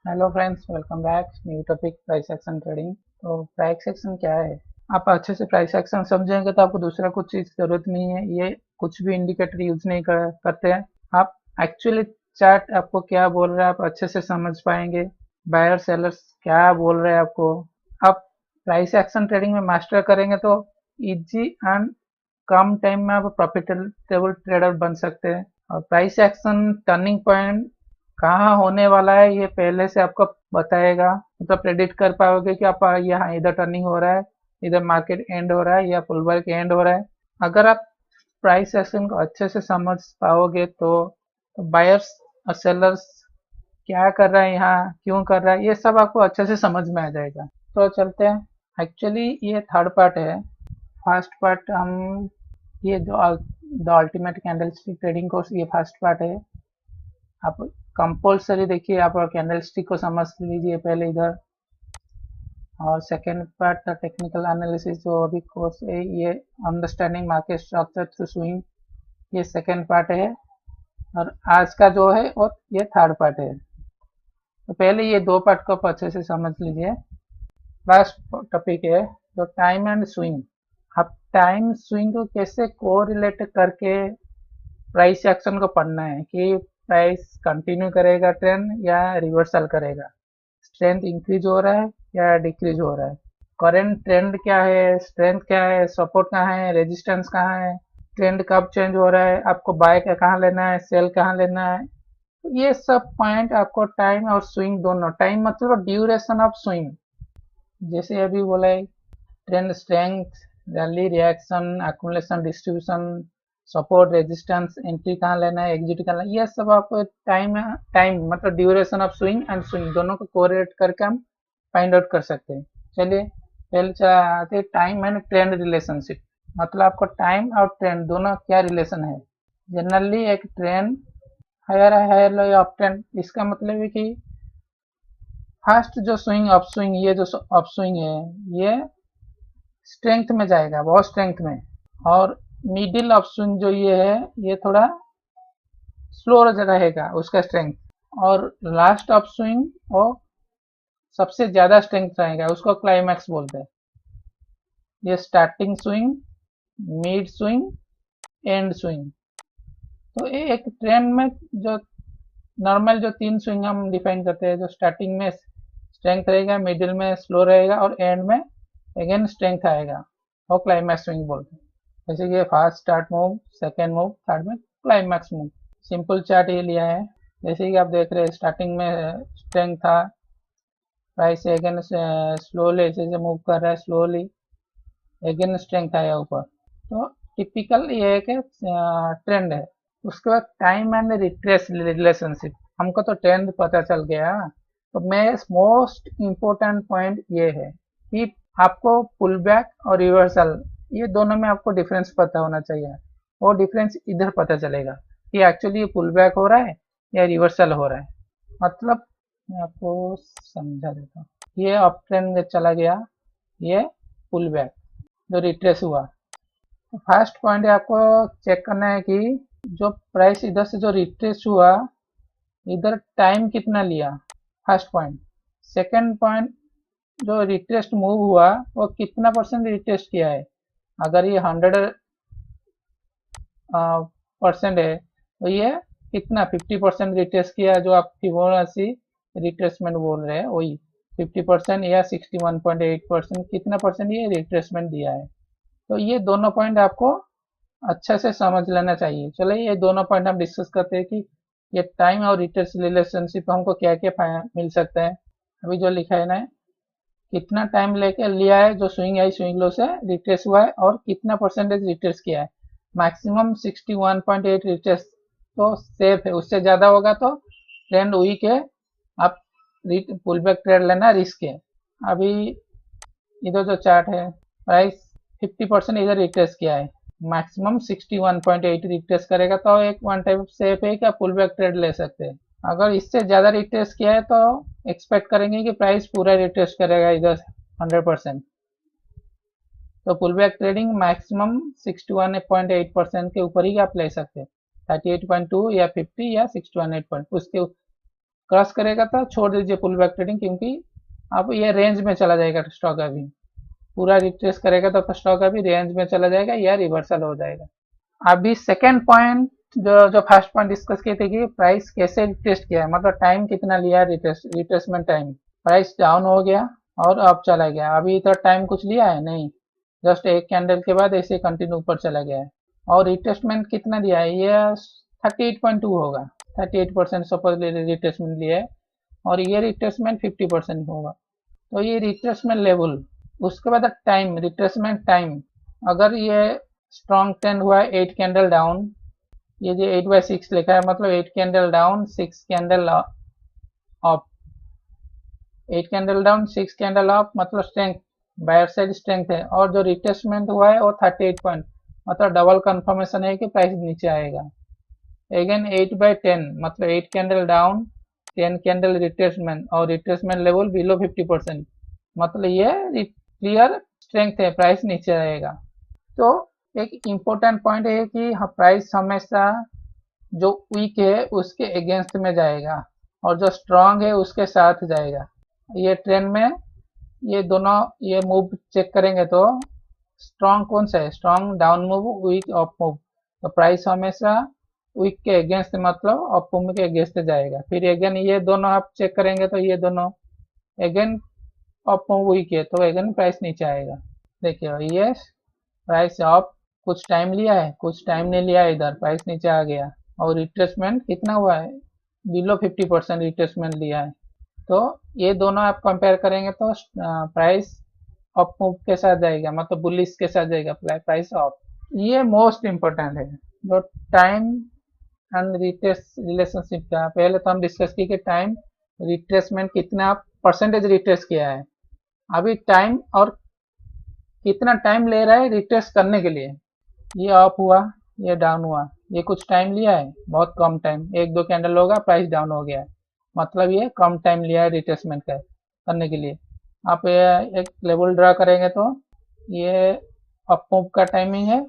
Hello friends, welcome back. New topic, price action trading. तो price action क्या है? आप अच्छे से प्राइस एक्शन समझेंगे तो आपको दूसरा कुछ चीज़ जरूरत नहीं है। ये कुछ भी इंडिकेटर यूज नहीं करते हैं। आप एक्चुअली चार्ट आपको क्या बोल रहा है आप अच्छे से समझ पाएंगे। बायर सेलर्स क्या बोल रहे हैं आपको। आप प्राइस एक्शन ट्रेडिंग में मास्टर करेंगे तो इजी एंड कम टाइम में आप प्रॉफिटेबल ट्रेडर बन सकते हैं। और प्राइस एक्शन टर्निंग पॉइंट कहाँ होने वाला है ये पहले से आपको बताएगा। मतलब प्रेडिक्ट कर पाओगे कि आप यहाँ इधर टर्निंग हो रहा है, इधर मार्केट एंड हो रहा है या पुल बैक एंड हो रहा है। अगर आप प्राइस एक्शन को अच्छे से समझ पाओगे तो बायर्स और सेलर्स क्या कर रहा है, यहाँ क्यों कर रहा है, ये सब आपको अच्छे से समझ में आ जाएगा। तो चलते हैं। एक्चुअली ये थर्ड पार्ट है। फर्स्ट पार्ट हम ये जो the ultimate candlestick trading course, ये फर्स्ट पार्ट है। आप कंपल्सरी देखिए, आप कैंडलस्टिक को समझ लीजिए पहले इधर। और सेकेंड पार्ट टेक्निकल एनालिसिस जो अभी कोर्स है, ये understanding market structure through swing, ये सेकेंड पार्ट है। और आज का जो है और ये थर्ड पार्ट है। तो पहले ये दो पार्ट को आप अच्छे से समझ लीजिए। लास्ट टॉपिक है जो टाइम एंड स्विंग। आप टाइम स्विंग को कैसे कोरिलेट करके प्राइस एक्शन को पढ़ना है कि प्राइस कंटिन्यू करेगा ट्रेंड या रिवर्सल करेगा, स्ट्रेंथ इंक्रीज हो रहा है या डिक्रीज हो रहा है, करंट ट्रेंड क्या है, स्ट्रेंथ क्या है, सपोर्ट कहाँ है, रेजिस्टेंस कहाँ है, ट्रेंड कब चेंज हो रहा है, आपको बाय का कहाँ लेना है, सेल कहाँ लेना है। तो ये सब पॉइंट आपको टाइम और स्विंग दोनों, टाइम मतलब ड्यूरेशन ऑफ स्विंग, जैसे अभी बोला है trend strength, rally reaction, accumulation, distribution, support, resistance, entry कहाँ लेना है, एग्जिट कहाँ लेना है, ये सब आपको टाइम टाइम मतलब duration of swing and swing दोनों को कोरिलेट करके हम फाइंड आउट कर सकते हैं। चलिए पहले आते हैं टाइम एंड ट्रेंड रिलेशनशिप। मतलब आपको टाइम और ट्रेंड दोनों क्या रिलेशन है। जनरली एक ट्रेंड हायर हायर लो या अप ट्रेंड, इसका मतलब है कि फर्स्ट जो स्विंग अप स्विंग, ये जो अप स्विंग है ये स्ट्रेंथ में जाएगा, बहुत स्ट्रेंथ में। और मिडिल अप स्विंग जो ये है ये थोड़ा स्लो रहेगा उसका स्ट्रेंथ। और लास्ट अप स्विंग वो सबसे ज्यादा स्ट्रेंथ रहेगा, उसको क्लाइमैक्स बोलते हैं। ये starting swing, mid swing, and swing. तो ये एक ट्रेंड में जो नॉर्मल जो तीन स्विंग हम डिफाइन करते हैं, जो स्टार्टिंग में स्ट्रेंथ रहेगा, मिडिल में स्लो रहेगा और एंड में अगेन स्ट्रेंथ आएगा, वो क्लाइमैक्स स्विंग बोलते हैं। जैसे कि first start move, second move, third में क्लाइमैक्स मूव। सिंपल चार्ट ये लिया है। जैसे कि आप देख रहे हैं स्टार्टिंग में स्ट्रेंथ था, प्राइस अगेन स्लोली जैसे मूव कर रहा है, स्लोली अगेन स्ट्रेंथ आया ऊपर। तो टिपिकल ये एक ट्रेंड है। उसके बाद टाइम एंड रिट्रेस रिलेशनशिप। हमको तो ट्रेंड पता चल गया, तो मैं मोस्ट इम्पोर्टेंट पॉइंट ये है कि आपको पुल बैक और रिवर्सल, ये दोनों में आपको डिफरेंस पता होना चाहिए। वो डिफरेंस इधर पता चलेगा कि एक्चुअली ये पुल बैक हो रहा है या रिवर्सल हो रहा है। मतलब मैं आपको समझा देता हूँ। ये अप ट्रेंड में चला गया, ये पुल बैक जो रिट्रेस हुआ। फर्स्ट पॉइंट है आपको चेक करना है कि जो प्राइस इधर से जो रिट्रेस हुआ, इधर टाइम कितना लिया, फर्स्ट पॉइंट। सेकंड पॉइंट, जो रिट्रेस्ट मूव हुआ वो कितना परसेंट रिट्रेस्ट किया है। अगर ये 100% है तो ये कितना 50% रिट्रेस किया, जो आप फिबोनाची रिट्रेसमेंट बोल रहे हैं वही 50% या 61.8%, कितना परसेंट ये रिट्रेसमेंट दिया है। तो ये दोनों पॉइंट आपको अच्छा से समझ लेना चाहिए। चलिए ये दोनों पॉइंट हम डिस्कस करते हैं कि ये टाइम और रिट्रेस रिलेशनशिप हमको क्या क्या मिल सकता है। अभी जो लिखा है ना, कितना टाइम लेके लिया है जो स्विंग आई, स्विंग लो से रिट्रेस हुआ है और कितना परसेंटेज रिट्रेस किया है। मैक्सिमम 61.8 रिट्रेस तो सेफ है, उससे ज्यादा होगा तो ट्रेंड वीक है, आप पुल बैक ट्रेड लेना रिस्क है। अभी इधर जो चार्ट है, प्राइस 50% इधर रिट्रेस किया है, मैक्सिमम 61.8 रिट्रेस करेगा तो एक वन टाइप सेफ है कि आप पुल बैक ट्रेड ले सकते हैं। अगर इससे ज्यादा रिट्रेस किया है तो एक्सपेक्ट करेंगे कि प्राइस पूरा रिट्रेस करेगा इधर 100%। तो पुल बैक ट्रेडिंग मैक्सिमम 61.8% के ऊपर ही आप ले सकते हैं, 38.2 या 50 या 61.8 उसके क्रॉस करेगा तो छोड़ दीजिए पुल बैक ट्रेडिंग, क्योंकि अब ये रेंज में चला जाएगा स्टॉक। अभी पूरा रिट्रेस करेगा तो स्टॉक अभी रेंज में चला जाएगा या रिवर्सल हो जाएगा। अभी सेकेंड पॉइंट, जो जो फर्स्ट पॉइंट डिस्कस किए थे कि प्राइस कैसे रिट्रेस किया है, मतलब टाइम कितना लिया है, रिट्रेसमेंट टाइम। प्राइस डाउन हो गया और अप चला गया, अभी इधर टाइम कुछ लिया है नहीं, जस्ट एक कैंडल के बाद ऐसे कंटिन्यू ऊपर चला गया है। और रिट्रेसमेंट कितना दिया है, ये 38.2 होगा, 38% सपोज रिट्रेसमेंट लिया है, और ये रिट्रेसमेंट 50% होगा। तो ये रिट्रेसमेंट लेवल, उसके बाद टाइम, रिट्रेसमेंट टाइम, अगर ये स्ट्रॉन्ग ट्रेंड हुआ है 8 कैंडल डाउन, ये जो 8/6 लिखा है मतलब 8 candle down 6 candle up, 8 candle down 6 candle up मतलब स्ट्रेंथ, बायर साइड स्ट्रेंथ है। और जो रिट्रेसमेंट हुआ है वो 38 पॉइंट, मतलब डबल कंफर्मेशन है कि प्राइस नीचे आएगा। अगेन 8/10 मतलब 8 कैंडल डाउन 10 कैंडल रिट्रेसमेंट, और रिट्रेसमेंट लेवल बिलो 50%, मतलब ये क्लियर स्ट्रेंथ है, प्राइस नीचे आएगा। तो एक इम्पोर्टेंट पॉइंट है कि प्राइस हमेशा जो वीक है उसके अगेंस्ट में जाएगा और जो स्ट्रांग है उसके साथ जाएगा। ये ट्रेंड में ये दोनों ये मूव चेक करेंगे तो स्ट्रांग कौन सा है, strong down move, weak up move. तो प्राइस हमेशा वीक के अगेंस्ट मतलब अप मूव के अगेंस्ट जाएगा। फिर अगेन ये दोनों आप चेक करेंगे तो ये दोनों अगेन अप मूव वीक है तो अगेन प्राइस नीचे आएगा। देखिए ये प्राइस अप कुछ टाइम लिया है, कुछ टाइम नहीं लिया है, इधर प्राइस नीचे आ गया। और रिट्रेसमेंट कितना हुआ है, बिलो 50% रिट्रेसमेंट लिया है। तो ये दोनों आप कंपेयर करेंगे तो प्राइस अप मूव के साथ जाएगा, मतलब बुलिश के साथ जाएगा प्राइस अप। ये मोस्ट इम्पोर्टेंट है जो टाइम एंड रिट्रेस रिलेशनशिप का। पहले तो हम डिस्कस किए कि टाइम रिट्रेसमेंट कितना परसेंटेज रिट्रेस किया है, अभी टाइम और कितना टाइम ले रहा है रिट्रेस करने के लिए। ये अप हुआ, ये डाउन हुआ, ये कुछ टाइम लिया है, बहुत कम टाइम, एक दो कैंडल होगा प्राइस डाउन हो गया है, मतलब ये कम टाइम लिया है रिट्रेसमेंट का करने के लिए। आप एक लेवल ड्रा करेंगे तो ये अप मूव का टाइमिंग है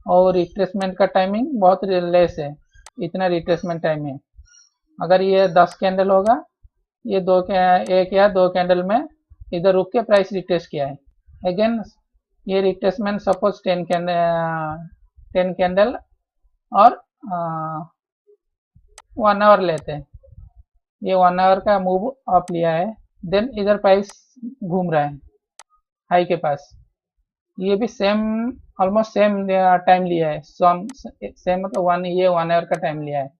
और रिट्रेसमेंट का टाइमिंग बहुत लेस है, इतना रिट्रेसमेंट टाइम है। अगर ये 10 कैंडल होगा, ये एक या दो कैंडल में इधर रुक के प्राइस रिट्रेस किया है। अगेन ये रिट्रेसमेंट सपोज 10 कैंडल और 1 आवर लेते हैं, ये 1 आवर का मूव अप लिया है, देन इधर प्राइस घूम रहा है हाई के पास, ये भी सेम ऑलमोस्ट सेम टाइम लिया है, सेम मतलब ये 1 आवर का टाइम लिया है,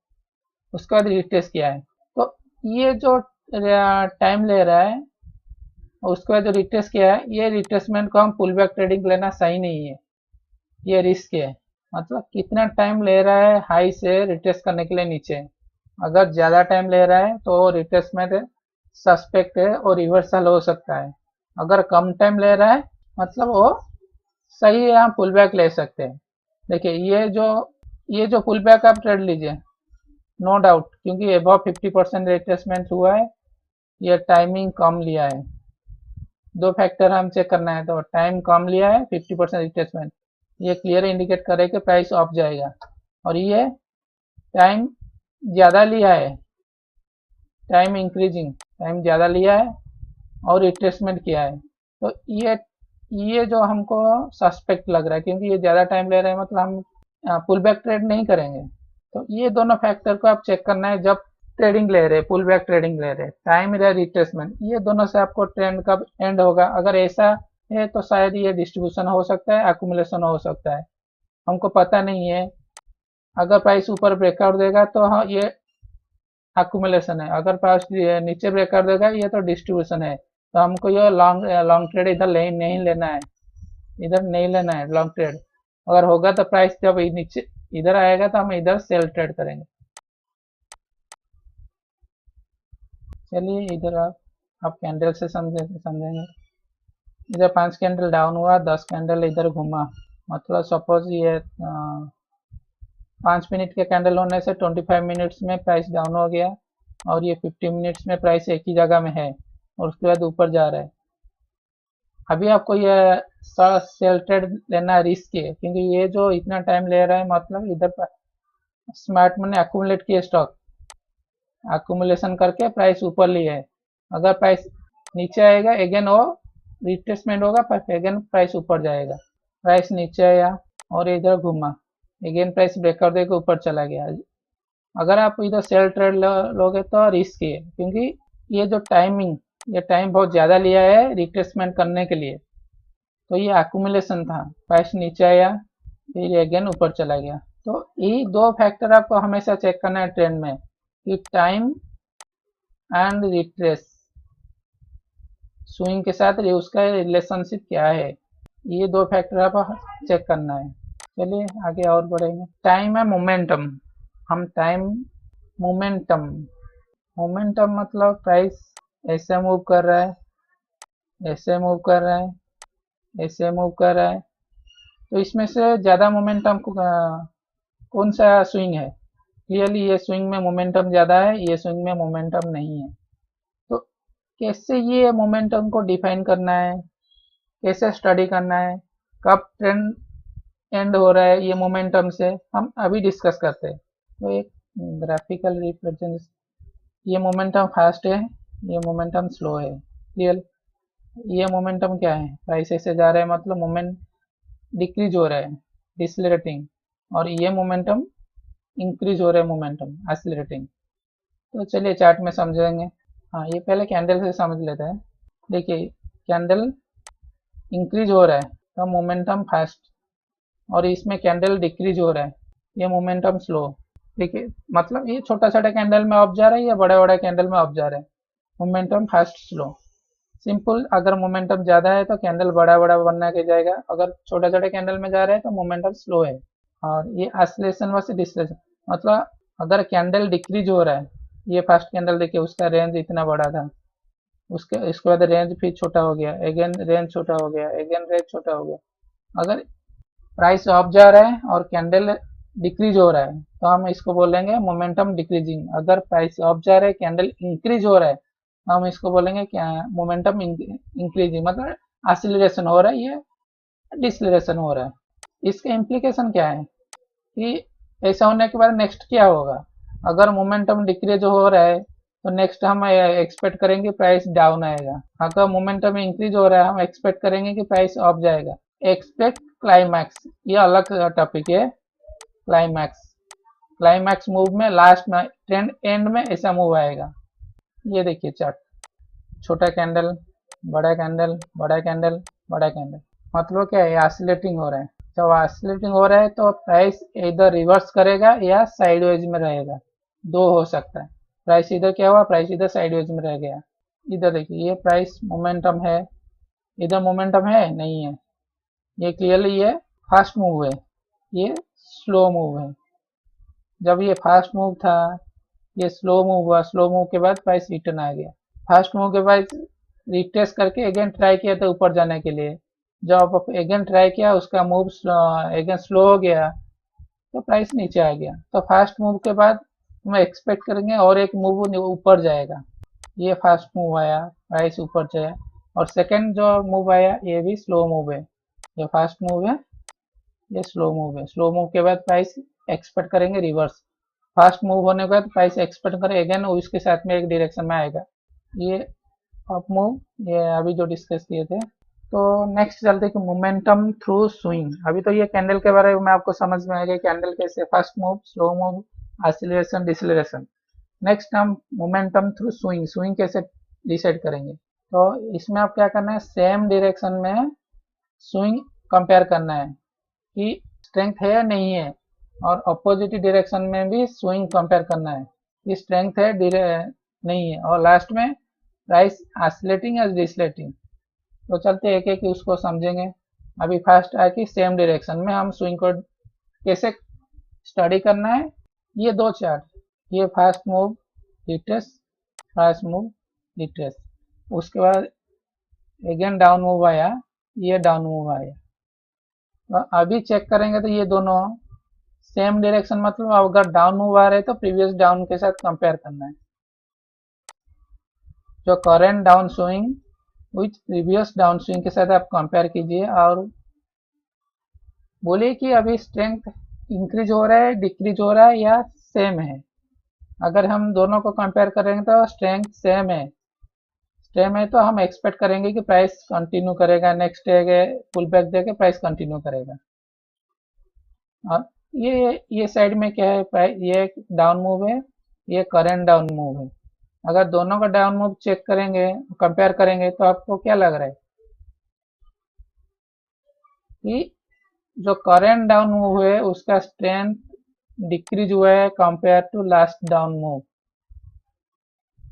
उसके बाद रिट्रेस किया है। तो ये जो टाइम ले रहा है उसके बाद जो रिट्रेस किया है, ये रिट्रेसमेंट को हम पुल बैक ट्रेडिंग लेना सही नहीं है, ये रिस्क है। मतलब कितना टाइम ले रहा है हाई से रिट्रेस करने के लिए नीचे, अगर ज़्यादा टाइम ले रहा है तो रिट्रेसमेंट सस्पेक्ट है और रिवर्सल हो सकता है। अगर कम टाइम ले रहा है मतलब वो सही है, हम पुल बैक ले सकते हैं। देखिए ये जो पुल बैक आप ट्रेड लीजिए नो डाउट, क्योंकि अबव 50% रिट्रेसमेंट हुआ है, ये टाइमिंग कम लिया है। दो फैक्टर हम चेक करना है, तो टाइम कम लिया है 50% रिट्रेसमेंट, ये क्लियर इंडिकेट करे कि प्राइस अप जाएगा। और ये टाइम ज़्यादा लिया है, टाइम इंक्रीजिंग, टाइम ज़्यादा लिया है और रिट्रेसमेंट किया है। तो ये जो हमको सस्पेक्ट लग रहा है, क्योंकि ये ज़्यादा टाइम ले रहे हैं मतलब हम पुल बैक ट्रेड नहीं करेंगे। तो ये दोनों फैक्टर को आप चेक करना है जब ट्रेडिंग ले रहे, पुल बैक ट्रेडिंग ले रहे, टाइम या रिट्रेसमेंट, ये दोनों से आपको ट्रेंड कब एंड होगा। अगर ऐसा है तो शायद ये डिस्ट्रीब्यूशन हो सकता है, एक्यूमुलेशन हो सकता है, हमको पता नहीं है। अगर प्राइस ऊपर ब्रेकआउट देगा तो हाँ ये एक्यूमुलेशन है, अगर प्राइस नीचे ब्रेकआउट देगा ये तो डिस्ट्रीब्यूशन है। तो हमको ये लॉन्ग ट्रेड इधर नहीं लेना है, इधर नहीं लेना है लॉन्ग ट्रेड। अगर होगा तो प्राइस जब नीचे इधर आएगा तो हम इधर सेल ट्रेड करेंगे। चलिए इधर आप कैंडल से समझेंगे। इधर 5 कैंडल डाउन हुआ, 10 कैंडल इधर घूमा, मतलब सपोज ये 5 मिनट के कैंडल होने से 25 मिनट्स में प्राइस डाउन हो गया और ये 50 मिनट्स में प्राइस एक ही जगह में है और उसके बाद ऊपर जा रहा है। अभी आपको ये सेल ट्रेड लेना रिस्क है, क्योंकि ये जो इतना टाइम ले रहा है मतलब इधर स्मार्ट मनी एक्यूमुलेट किए स्टॉक, अक्यूमुलेशन करके प्राइस ऊपर लिया है। अगर प्राइस नीचे आएगा अगेन वो रिट्रेसमेंट होगा, पर अगेन प्राइस ऊपर जाएगा। प्राइस नीचे आया और इधर घूमा, अगेन प्राइस ब्रेकआउट देकर ऊपर चला गया। अगर आप इधर सेल ट्रेड लोगे तो रिस्क है, क्योंकि ये जो ये टाइम बहुत ज़्यादा लिया है रिट्रेसमेंट करने के लिए। तो ये अक्यूमुलेशन था, प्राइस नीचे आया फिर अगेन ऊपर चला गया। तो ये दो फैक्टर आपको हमेशा चेक करना है ट्रेंड में, कि टाइम एंड रिट्रेस स्विंग के साथ उसका रिलेशनशिप क्या है। ये दो फैक्टर आपको चेक करना है। चलिए आगे और बढ़ेंगे। टाइम है मोमेंटम। हम टाइम मोमेंटम मोमेंटम मतलब प्राइस ऐसे मूव कर रहा है, ऐसे मूव कर रहा है, ऐसे मूव कर रहा है। तो इसमें से ज़्यादा मोमेंटम कौन सा स्विंग है? क्लियरली ये स्विंग में मोमेंटम ज़्यादा है, ये स्विंग में मोमेंटम नहीं है। तो कैसे ये मोमेंटम को डिफाइन करना है, कैसे स्टडी करना है, कब ट्रेंड एंड हो रहा है ये मोमेंटम से, हम अभी डिस्कस करते हैं। तो एक ग्राफिकल रिप्रेजेंट, ये मोमेंटम फास्ट है, ये मोमेंटम स्लो है। क्लियर? ये मोमेंटम क्या है? प्राइस ऐसे जा रहा है मतलब मोमेंट डिक्रीज हो रहा है, डिसलेटिंग। और ये मोमेंटम इंक्रीज हो रहा है, मोमेंटम एक्सीलरेटिंग। तो चलिए चार्ट में समझेंगे। हाँ, ये पहले कैंडल से समझ लेते हैं। देखिए कैंडल इंक्रीज हो रहा है तो मोमेंटम फास्ट, और इसमें कैंडल डिक्रीज हो रहा है, ये मोमेंटम स्लो। देखिए मतलब ये छोटा छोटा कैंडल में अप जा रहा है या बड़ा बड़ा कैंडल में अप जा रहा है, मोमेंटम फास्ट स्लो। सिंपल, अगर मोमेंटम ज़्यादा है तो कैंडल बड़ा बड़ा बनना के जाएगा, अगर छोटा छोटा कैंडल में जा रहा है तो मोमेंटम स्लो है। और ये ऑसिलेशन वर्सेस डिसलेशन, मतलब अगर कैंडल डिक्रीज हो रहा है, ये फर्स्ट कैंडल देखिए उसका रेंज इतना बड़ा था, इसके बाद रेंज फिर छोटा हो गया, अगेन रेंज छोटा हो गया, अगेन रेंज छोटा हो गया। अगर प्राइस अप जा रहा है और कैंडल डिक्रीज हो रहा है तो हम इसको बोलेंगे मोमेंटम डिक्रीजिंग। अगर प्राइस अप जा रहा है कैंडल इंक्रीज हो रहा है तो हम इसको बोलेंगे क्या, मोमेंटम इंक्रीजिंग, मतलब एक्सीलरेशन हो रहा है, ये डिसलेरेशन हो रहा है। इसका इम्प्लीकेशन क्या है कि ऐसा होने के बाद नेक्स्ट क्या होगा? अगर मोमेंटम डिक्रीज हो रहा है तो नेक्स्ट हम एक्सपेक्ट करेंगे प्राइस डाउन आएगा। अगर मोमेंटम इंक्रीज हो रहा है हम एक्सपेक्ट करेंगे कि प्राइस अप जाएगा। एक्सपेक्ट क्लाइमैक्स, ये अलग टॉपिक है। क्लाइमैक्स, क्लाइमैक्स मूव में लास्ट में ट्रेंड एंड में ऐसा मूव आएगा। ये देखिए चार्ट, छोटा कैंडल, बड़ा कैंडल, बड़ा कैंडल, बड़ा कैंडल, मतलब क्या है, ऑसिलेटिंग हो रहा है। जब ऑसिलेटिंग हो रहा है तो प्राइस इधर रिवर्स करेगा या साइडवेज में रहेगा, दो हो सकता है। प्राइस इधर क्या हुआ, प्राइस इधर साइडवेज में रह गया। इधर देखिए ये प्राइस मोमेंटम है, इधर मोमेंटम है नहीं है, ये क्लियरली ये फास्ट मूव है, ये स्लो मूव है। जब ये फास्ट मूव था ये स्लो मूव हुआ, स्लो मूव के बाद प्राइस रिटर्न आ गया। फास्ट मूव के बाद रिट्रेस करके अगेन ट्राई किया था ऊपर जाने के लिए, जब अगेन ट्राई किया उसका मूव अगेन स्लो हो गया तो प्राइस नीचे आ गया। तो फास्ट मूव के बाद हम एक्सपेक्ट करेंगे और एक मूव ऊपर जाएगा, ये फास्ट मूव आया, प्राइस ऊपर जाए। और सेकंड जो मूव आया ये भी स्लो मूव है, ये फास्ट मूव है, ये स्लो मूव है। स्लो मूव के बाद प्राइस एक्सपेक्ट करेंगे रिवर्स, फास्ट मूव होने के बाद प्राइस एक्सपेक्ट करें अगेन उसके साथ में एक डायरेक्शन में आएगा, ये अप मूव, ये अभी जो डिस्कस किए थे। तो नेक्स्ट चलते कि मोमेंटम थ्रू स्विंग। अभी तो ये कैंडल के बारे में आपको समझ में आ गया, कैंडल कैसे fast move, slow move, acceleration, deceleration. Next हम मोमेंटम थ्रू स्विंग, स्विंग कैसे डिसाइड करेंगे। तो इसमें आप क्या करना है, सेम डायरेक्शन में स्विंग कंपेयर करना है कि स्ट्रेंथ है या नहीं है, और अपोजिट डायरेक्शन में भी स्विंग कंपेयर करना है कि स्ट्रेंथ है नहीं है, और लास्ट में प्राइस ऑसिलेटिंग या डिसलेटिंग। तो चलते एक एक उसको समझेंगे। अभी फर्स्ट है कि सेम डायरेक्शन में हम स्विंग को कैसे स्टडी करना है। ये दो चार्ट, ये fast move retrace, fast move retrace, उसके बाद अगेन डाउन मूव आया, ये डाउन मूव आया। तो अभी चेक करेंगे तो ये दोनों सेम डायरेक्शन, मतलब अगर डाउन मूव आ रहे तो प्रीवियस डाउन के साथ कंपेयर करना है। जो current down swing with previous down swing के साथ आप कंपेयर कीजिए और बोलिए कि अभी स्ट्रेंथ इंक्रीज हो रहा है, डिक्रीज हो रहा है या सेम है। अगर हम दोनों को कंपेयर करेंगे तो स्ट्रेंथ सेम है तो हम एक्सपेक्ट करेंगे कि प्राइस कंटिन्यू करेगा, नेक्स्ट डे पुल बैक देके प्राइस कंटिन्यू करेगा। और ये साइड में क्या है, ये डाउन मूव है, ये करंट डाउन मूव है। अगर दोनों का डाउन मूव चेक करेंगे, कंपेयर करेंगे, तो आपको क्या लग रहा है कि जो करंट डाउन मूव है उसका स्ट्रेंथ डिक्रीज हुआ है compare to last down move.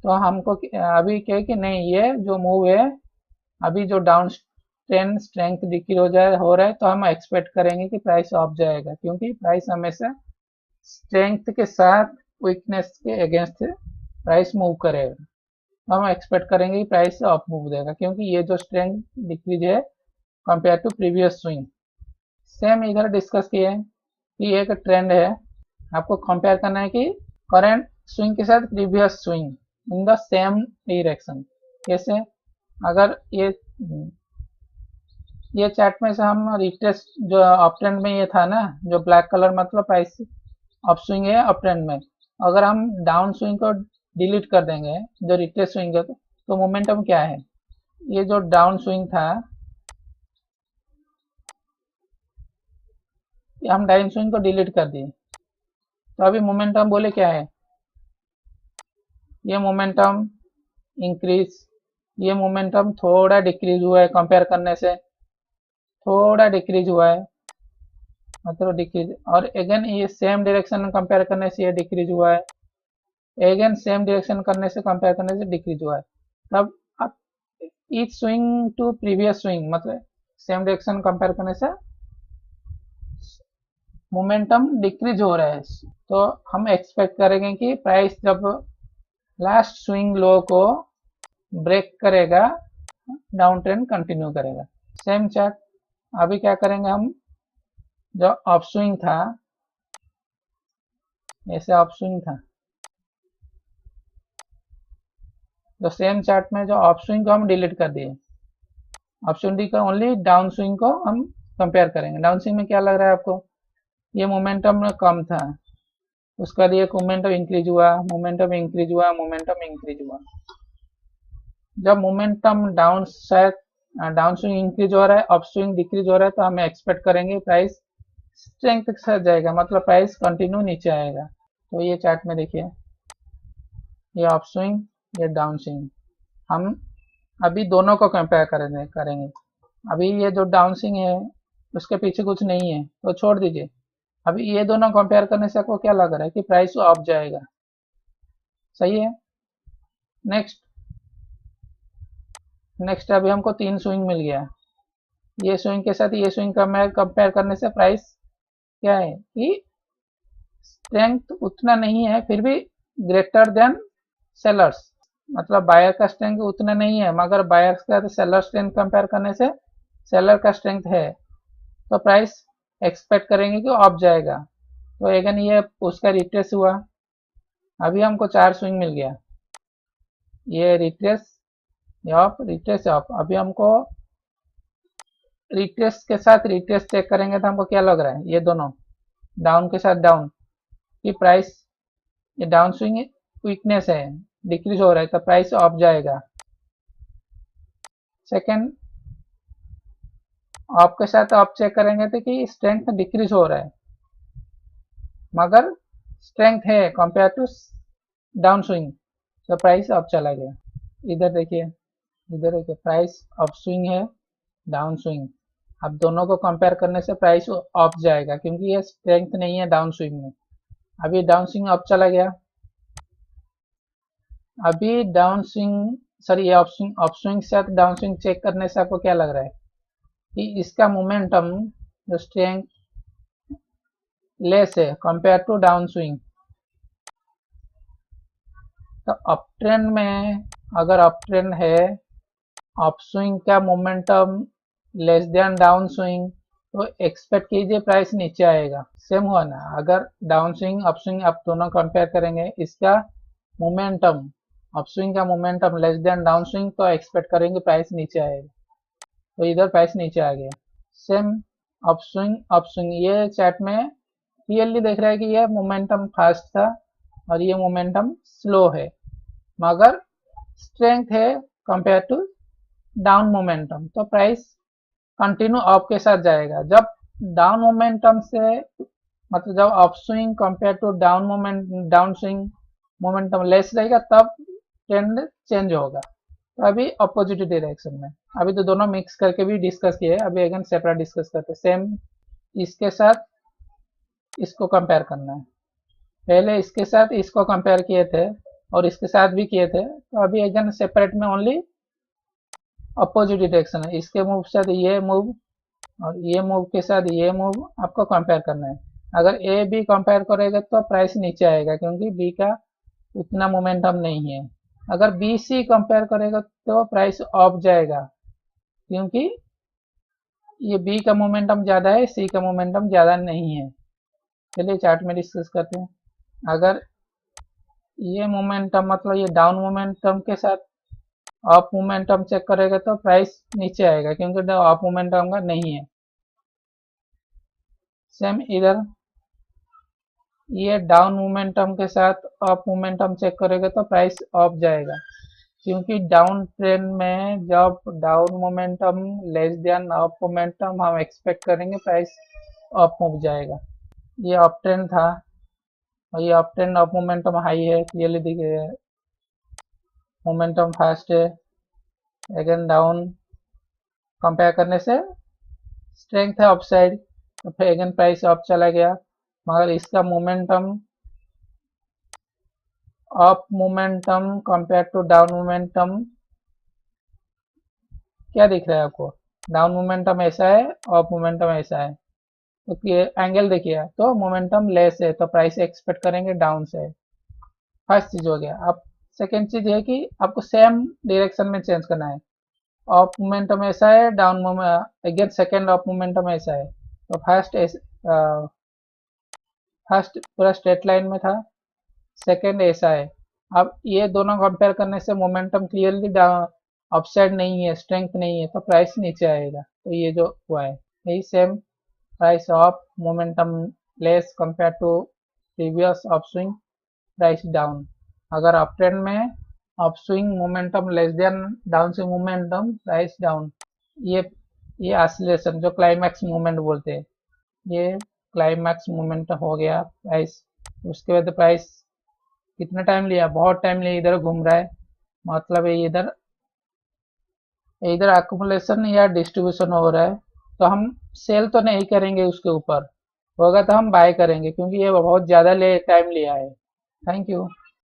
तो हमको अभी क्या है कि नहीं, ये जो मूव है अभी जो डाउन ट्रेंड स्ट्रेंथ डिक्रीज हो रहा है, तो हम एक्सपेक्ट करेंगे कि प्राइस ऑफ जाएगा, क्योंकि प्राइस हमेशा स्ट्रेंथ के साथ वीकनेस के अगेंस्ट प्राइस मूव करेगा। तो हम एक्सपेक्ट करेंगे कि प्राइस ऑफ मूव देगा, क्योंकि ये जो स्ट्रेंथ डिक्रीज है compare to previous swing. Same इधर डिस्कस किए हैं कि एक ट्रेंड है, आपको कंपेयर करना है कि करंट स्विंग के साथ previous swing in the same direction. कैसे? अगर ये चार्ट में से हम रिट्रेस जो अप ट्रेंड में ये था ना, जो ब्लैक कलर मतलब प्राइस अप स्विंग है अप ट्रेंड में, अगर हम डाउन स्विंग को डिलीट कर देंगे, जो रिट्रेस स्विंग है, तो मोमेंटम क्या है, ये जो डाउन स्विंग था, ये हम डाउन स्विंग को डिलीट कर दिए, तो अभी मोमेंटम बोले क्या है, ये मोमेंटम इंक्रीज, ये मोमेंटम थोड़ा डिक्रीज हुआ है कंपेयर करने से, थोड़ा डिक्रीज हुआ है, मतलब डिक्रीज। और अगेन ये सेम डायरेक्शन में कंपेयर करने से ये डिक्रीज हुआ है, अगेन सेम डायरेक्शन करने से कंपेयर करने से डिक्रीज हुआ है। तब आप each swing to previous swing, मतलब सेम डायरेक्शन कंपेयर करने से मोमेंटम डिक्रीज हो रहा है, तो हम एक्सपेक्ट करेंगे कि प्राइस जब लास्ट स्विंग लो को ब्रेक करेगा, डाउन ट्रेंड कंटिन्यू करेगा। सेम चार्ट अभी क्या करेंगे हम, जो अप स्विंग था, ऐसे अप स्विंग था, तो सेम चार्ट में जो अप स्विंग को हम डिलीट कर दिए, अप स्विंग का ओनली डाउन स्विंग को हम कंपेयर करेंगे। डाउन स्विंग में क्या लग रहा है आपको, ये मोमेंटम में कम था, उसका लिए मोमेंटम इंक्रीज हुआ, मोमेंटम इंक्रीज हुआ, मोमेंटम इंक्रीज हुआ। जब momentum down down swing increase हो रहा है, अप स्विंग डिक्रीज हो रहा है, तो हम एक्सपेक्ट करेंगे प्राइस स्ट्रेंथ के साथ जाएगा, मतलब प्राइस कंटिन्यू नीचे आएगा। तो ये चार्ट में देखिए, ये अप स्विंग, ये डाउन स्विंग, हम अभी दोनों को कंपेयर करेंगे। अभी ये जो डाउन स्विंग है उसके पीछे कुछ नहीं है, तो छोड़ दीजिए। अभी ये दोनों कंपेयर करने से आपको क्या लग रहा है कि प्राइस अप जाएगा, सही है। नेक्स्ट नेक्स्ट अभी हमको 3 स्विंग मिल गया, ये स्विंग के साथ ये स्विंग का मैं कंपेयर करने से प्राइस क्या है कि स्ट्रेंथ उतना नहीं है, फिर भी ग्रेटर देन सेलर्स, मतलब बायर का स्ट्रेंथ उतना नहीं है, मगर बायर का सेलर स्ट्रेंथ कंपेयर करने से सेलर का स्ट्रेंथ है, तो प्राइस एक्सपेक्ट करेंगे कि अप जाएगा। तो अगेन ये उसका रिट्रेस हुआ, अभी हमको 4 स्विंग मिल गया, ये रिट्रेस अप, रिट्रेस अप। अभी हमको रिट्रेस के साथ रिट्रेस चेक करेंगे तो हमको क्या लग रहा है, ये दोनों डाउन के साथ डाउन, कि प्राइस ये डाउन स्विंग वीकनेस है, डिक्रीज हो रहा है, तो प्राइस अप जाएगा। सेकंड अप के साथ अप चेक करेंगे तो कि स्ट्रेंथ डिक्रीज हो रहा है, मगर स्ट्रेंथ है कंपेयर टू डाउन स्विंग, तो प्राइस अप चला गया। इधर देखिए प्राइस अप स्विंग है, डाउन स्विंग, अब दोनों को कंपेयर करने से प्राइस अप जाएगा, क्योंकि ये स्ट्रेंथ नहीं है डाउन स्विंग में। अभी डाउन स्विंग अप चला गया, अभी डाउन स्विंग, सॉरी ये अप स्विंग के साथ डाउन स्विंग चेक करने से आपको क्या लग रहा है कि इसका मोमेंटम जो स्ट्रेंथ लेस है कंपेयर टू डाउन स्विंग। तो अप ट्रेंड में अगर अप ट्रेंड है, अप स्विंग का momentum less than down swing, तो एक्सपेक्ट कीजिए प्राइस नीचे आएगा। सेम हुआ ना, अगर डाउन स्विंग अप स्विंग आप दोनों कंपेयर करेंगे, इसका मोमेंटम अप स्विंग का momentum less than down swing, तो एक्सपेक्ट करेंगे प्राइस नीचे आएगा, तो इधर प्राइस नीचे आ गया। सेम अप स्विंग, ये चार्ट में क्लियरली देख रहा है कि ये मोमेंटम फास्ट था, और ये मोमेंटम स्लो है, मगर स्ट्रेंथ है कंपेयर टू डाउन मोमेंटम, तो प्राइस कंटिन्यू अप के साथ जाएगा। जब डाउन मोमेंटम से मतलब जब up swing compare to down swing momentum less रहेगा तब ट्रेंड चेंज होगा। तो अभी अपोजिट डायरेक्शन में, अभी तो दोनों मिक्स करके भी डिस्कस किए, अभी अगेन सेपरेट डिस्कस करते हैं। सेम इसके साथ इसको कंपेयर करना है, पहले इसके साथ इसको कंपेयर किए थे और इसके साथ भी किए थे, तो अभी अगेन सेपरेट में ओनली अपोजिट डायरेक्शन है। इसके मूव के साथ ये मूव और ये मूव के साथ ये मूव आपको कंपेयर करना है। अगर ए बी कंपेयर करेगा तो प्राइस नीचे आएगा क्योंकि बी का उतना मोमेंटम नहीं है। अगर बी सी कंपेयर करेगा तो प्राइस अप जाएगा क्योंकि ये बी का मोमेंटम ज़्यादा है, सी का मोमेंटम ज़्यादा नहीं है। चलिए चार्ट में डिस्कस करते हैं। अगर ये मोमेंटम मतलब ये डाउन मोमेंटम के साथ अप मोमेंटम चेक करेगा तो प्राइस नीचे आएगा क्योंकि अप मोमेंटम का नहीं है। सेम इधर ये डाउन मोमेंटम के साथ अप मोमेंटम चेक करेगा तो प्राइस अप जाएगा क्योंकि डाउन ट्रेंड में जब down momentum less then up momentum हम एक्सपेक्ट करेंगे प्राइस अप मूव जाएगा। ये अप ट्रेंड था और ये up trend up momentum high है, क्लियरली दिख रहा है। मोमेंटम फास्ट है, अगेन डाउन कंपेयर करने से स्ट्रेंथ है अपसाइड, तो फिर अगेन प्राइस अप चला गया, मगर इसका momentum up momentum compare to down momentum क्या दिख रहा है आपको? डाउन मोमेंटम ऐसा है, अप मोमेंटम ऐसा है, तो एंगल देखिए तो मोमेंटम लेस है तो प्राइस एक्सपेक्ट करेंगे डाउन से। फर्स्ट चीज हो गया। अब सेकेंड चीज है कि आपको सेम डायरेक्शन में चेंज करना है। अप मोमेंटम ऐसा है, down again second up momentum ऐसा है, तो फर्स्ट पूरा स्ट्रेट लाइन में था, सेकेंड ऐसा है। अब ये दोनों कंपेयर करने से मोमेंटम क्लियरली अपसाइड नहीं है, स्ट्रेंथ नहीं है, तो प्राइस नीचे आएगा। तो ये जो हुआ है यही same, price up momentum less compare to previous upswing, price down. अगर अप ट्रेंड में upswing momentum less than down swing momentum, price down. ये ये ऑसिलेशन जो क्लाइमैक्स मूवमेंट बोलते हैं, ये क्लाइमैक्स मूवमेंट हो गया प्राइस। उसके बाद प्राइस कितना टाइम लिया, बहुत टाइम लिया, इधर घूम रहा है, मतलब ये इधर इधर अकुमुलेशन या डिस्ट्रीब्यूशन हो रहा है, तो हम सेल तो नहीं करेंगे उसके ऊपर, होगा तो हम बाय करेंगे क्योंकि ये बहुत ज़्यादा टाइम लिया है। Thank you.